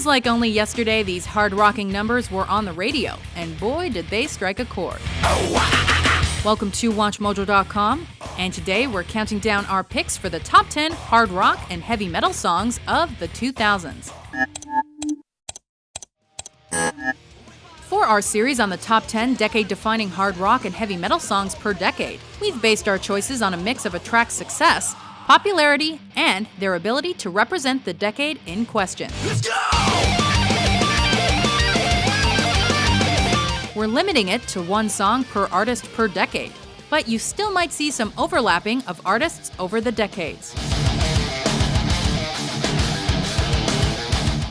like only yesterday, these hard-rocking numbers were on the radio, and boy did they strike a chord. Welcome to WatchMojo.com, and today we're counting down our picks for the top 10 hard rock and heavy metal songs of the 2000s. For our series on the top 10 decade-defining hard rock and heavy metal songs per decade, we've based our choices on a mix of a track's success, popularity, and their ability to represent the decade in question. Let's go! We're limiting it to one song per artist per decade, but you still might see some overlapping of artists over the decades.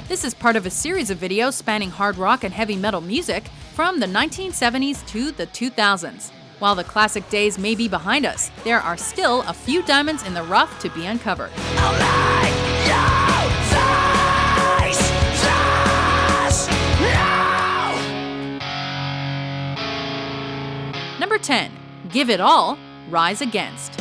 This is part of a series of videos spanning hard rock and heavy metal music from the 1970s to the 2000s. While the classic days may be behind us, there are still a few diamonds in the rough to be uncovered. Number 10. Give It All, Rise Against.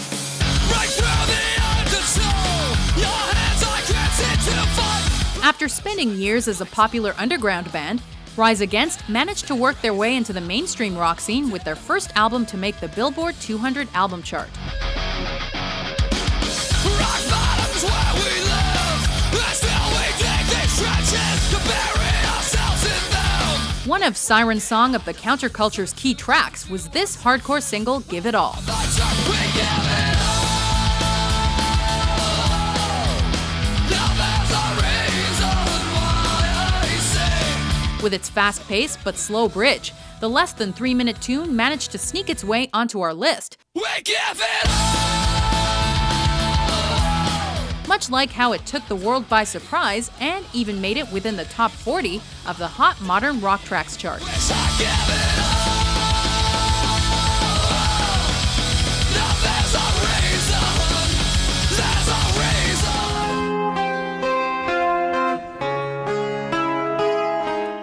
After spending years as a popular underground band, Rise Against managed to work their way into the mainstream rock scene with their first album to make the Billboard 200 album chart. One of Siren's Song of the Counterculture's key tracks was this hardcore single, Give It All. With its fast pace but slow bridge, the less than 3-minute tune managed to sneak its way onto our list. Much like how it took the world by surprise and even made it within the top 40 of the Hot Modern Rock Tracks chart.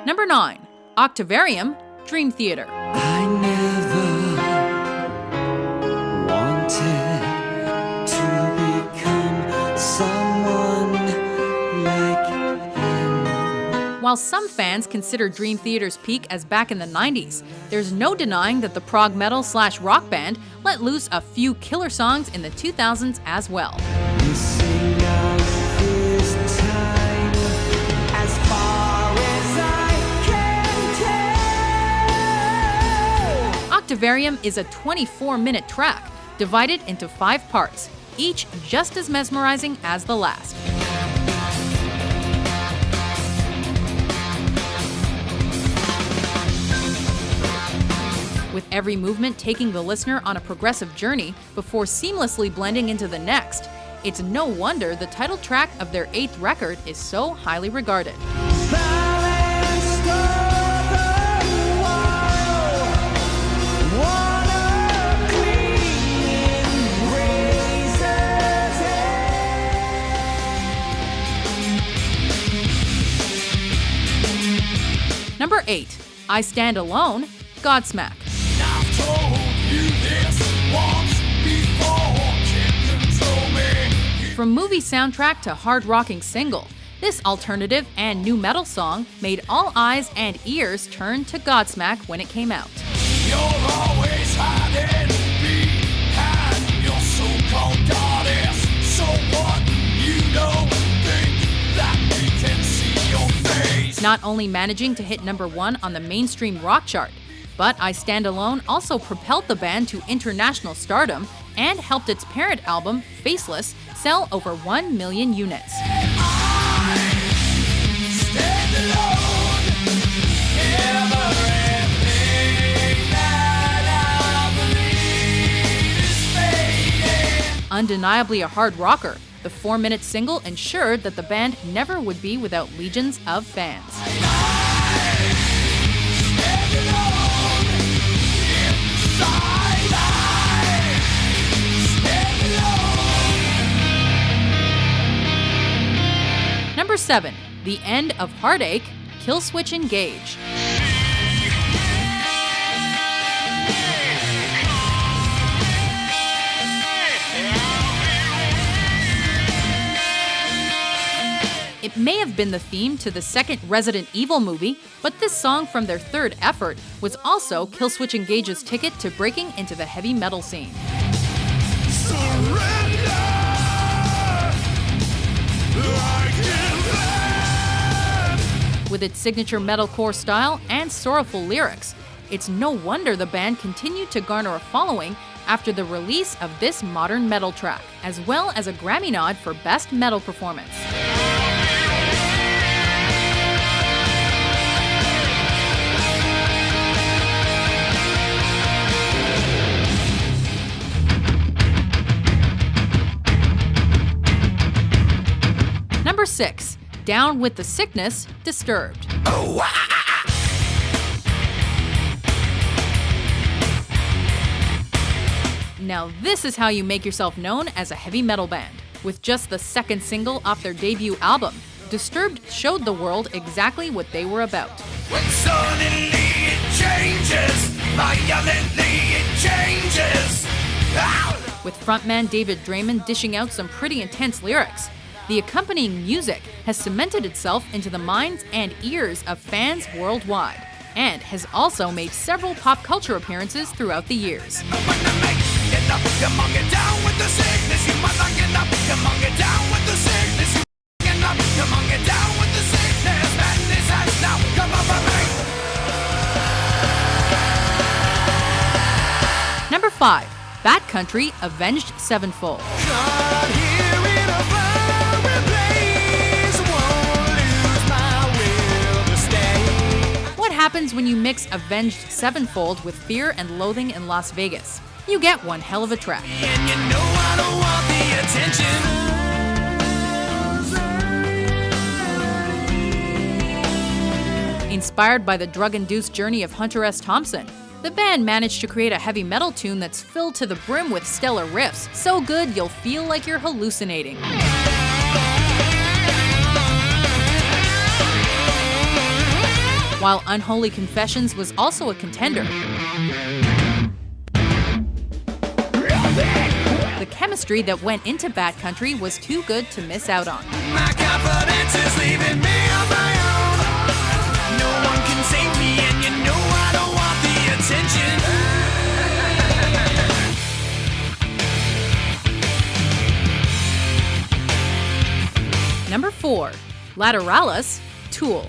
Number 9. Octavarium, Dream Theater. I never wanted to become someone like him. While some fans consider Dream Theater's peak as back in the 90s, there's no denying that the prog metal/rock band let loose a few killer songs in the 2000s as well. Octavarium is a 24-minute track, divided into 5 parts, each just as mesmerizing as the last. With every movement taking the listener on a progressive journey before seamlessly blending into the next, it's no wonder the title track of their 8th record is so highly regarded. Number 8. I Stand Alone, Godsmack. From movie soundtrack to hard-rocking single, this alternative and new metal song made all eyes and ears turn to Godsmack when it came out. You're always hiding behind your so-called goddess. So what? You don't think that we can see your face. Not only managing to hit number 1 on the mainstream rock chart, but I Stand Alone also propelled the band to international stardom and helped its parent album, Faceless, sell over 1 million units. Undeniably a hard rocker, the 4-minute single ensured that the band never would be without legions of fans. Number 7. The End of Heartache, Killswitch Engage. It It may have been the theme to the second Resident Evil movie, but this song from their third effort was also Killswitch Engage's ticket to breaking into the heavy metal scene. With its signature metalcore style and sorrowful lyrics, it's no wonder the band continued to garner a following after the release of this modern metal track, as well as a Grammy nod for Best Metal Performance. Number 6. Down with the Sickness, Disturbed. Now this is how you make yourself known as a heavy metal band. With just the second single off their debut album, Disturbed showed the world exactly what they were about. When suddenly it changes, violently it changes. Ow! With frontman David Draymond dishing out some pretty intense lyrics, the accompanying music has cemented itself into the minds and ears of fans worldwide, and has also made several pop culture appearances throughout the years. Number 5. Bad Country, Avenged Sevenfold. What happens when you mix Avenged Sevenfold with Fear and Loathing in Las Vegas? You get one hell of a track. And you know I don't want the attention. Inspired by the drug-induced journey of Hunter S. Thompson, the band managed to create a heavy metal tune that's filled to the brim with stellar riffs, so good you'll feel like you're hallucinating. While Unholy Confessions was also a contender, the chemistry that went into Bad Country was too good to miss out on. My confidence is leaving me on my own. No one can save me, and you know I don't want the attention. Number 4. Lateralus, Tool.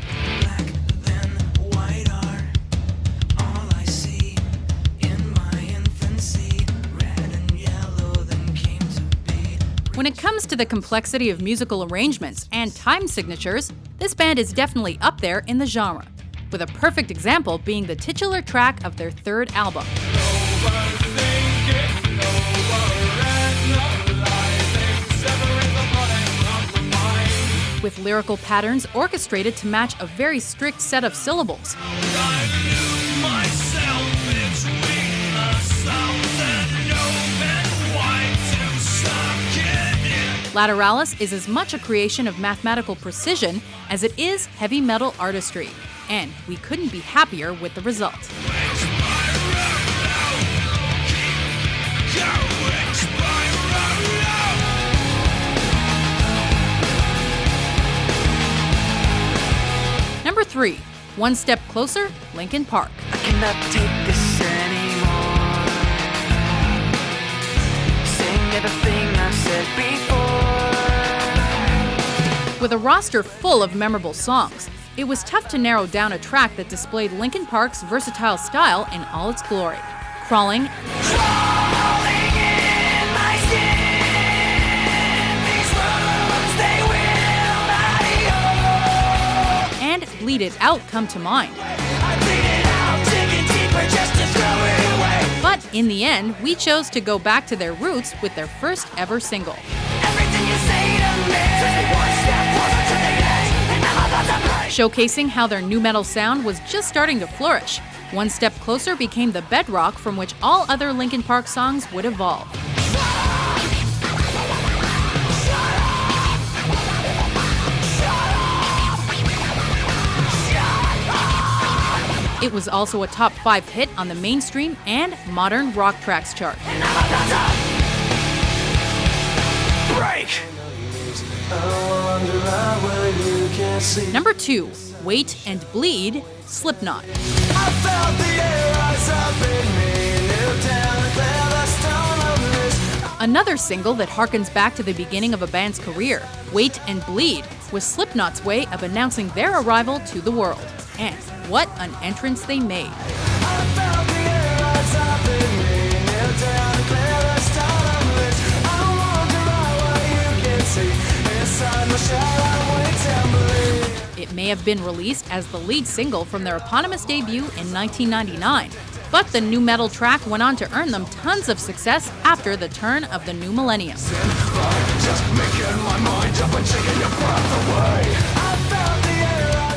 When it comes to the complexity of musical arrangements and time signatures, this band is definitely up there in the genre, with a perfect example being the titular track of their third album. With lyrical patterns orchestrated to match a very strict set of syllables. Lateralus is as much a creation of mathematical precision as it is heavy metal artistry, and we couldn't be happier with the result. Number 3. One Step Closer, Linkin Park. I cannot take this anymore. Saying everything I said before. With a roster full of memorable songs, it was tough to narrow down a track that displayed Linkin Park's versatile style in all its glory. Crawling In my skin, these wounds, they will not heal. and Bleed It Out come to mind. I bleed it out, dig it deeper just to throw it away. But in the end, we chose to go back to their roots with their first ever single. Everything you say to me, just be one step closer to the edge, and I'm about to break. Showcasing how their nu metal sound was just starting to flourish, One Step Closer became the bedrock from which all other Linkin Park songs would evolve. It was also a top 5 hit on the mainstream and modern rock tracks chart. And I'm about to break. Number 2, Wait and Bleed, Slipknot. Another single that harkens back to the beginning of a band's career, Wait and Bleed was Slipknot's way of announcing their arrival to the world. And what an entrance they made. It may have been released as the lead single from their eponymous debut in 1999, but the nu metal track went on to earn them tons of success after the turn of the new millennium.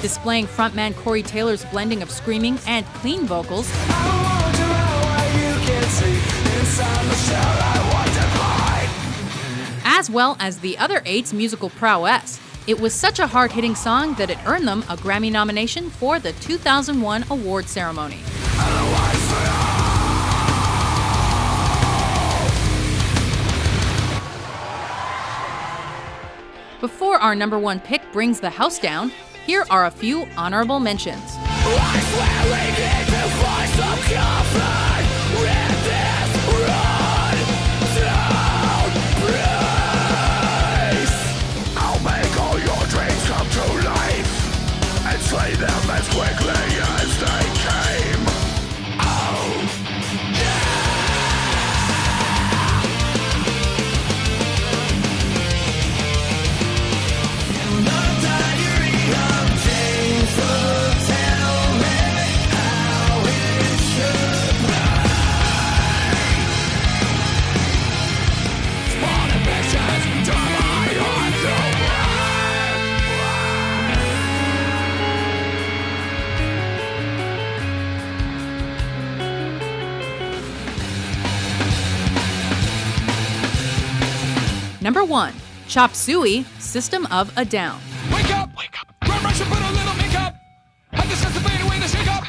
Displaying frontman Corey Taylor's blending of screaming and clean vocals, as well as the other 8's musical prowess. It was such a hard-hitting song that it earned them a Grammy nomination for the 2001 award ceremony. Before our number 1 pick brings the house down, here are a few honorable mentions. Slay them as quickly as they came. Oh, Number 1, Chop Suey, System of a Down. wake up! Grab brush and put a little makeup. I discussed the fade away the shake up.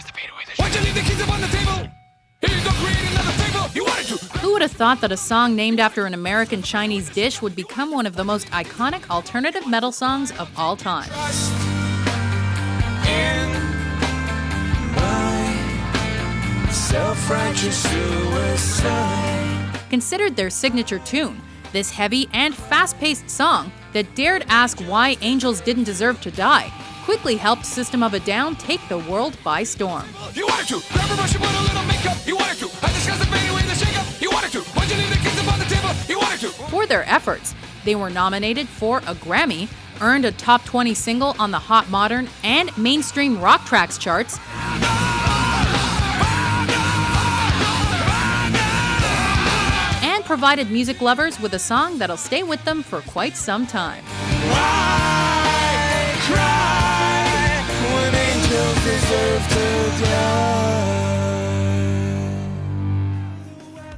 Why'd you leave the keys up on the table? Here you go, create another fable. You wanted to. Who would have thought that a song named after an American Chinese dish would become one of the most iconic alternative metal songs of all time? Trust in my self-righteous suicide. Considered their signature tune, this heavy and fast-paced song that dared ask why angels didn't deserve to die quickly helped System of a Down take the world by storm. You wanted to. Grab a brush and put a little makeup. You wanted to. I discussed the fade away the shake up. You wanted to. Why'd you leave the keys up on the table? You wanted to. For their efforts, they were nominated for a Grammy, earned a top 20 single on the Hot Modern and Mainstream Rock Tracks charts, and provided music lovers with a song that'll stay with them for quite some time. Why cry when angels deserve to die?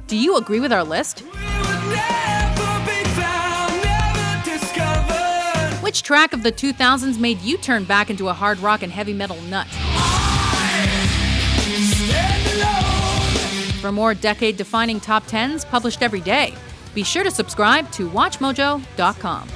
Do you agree with our list? Which track of the 2000s made you turn back into a hard rock and heavy metal nut? For more decade-defining top 10s published every day, be sure to subscribe to WatchMojo.com.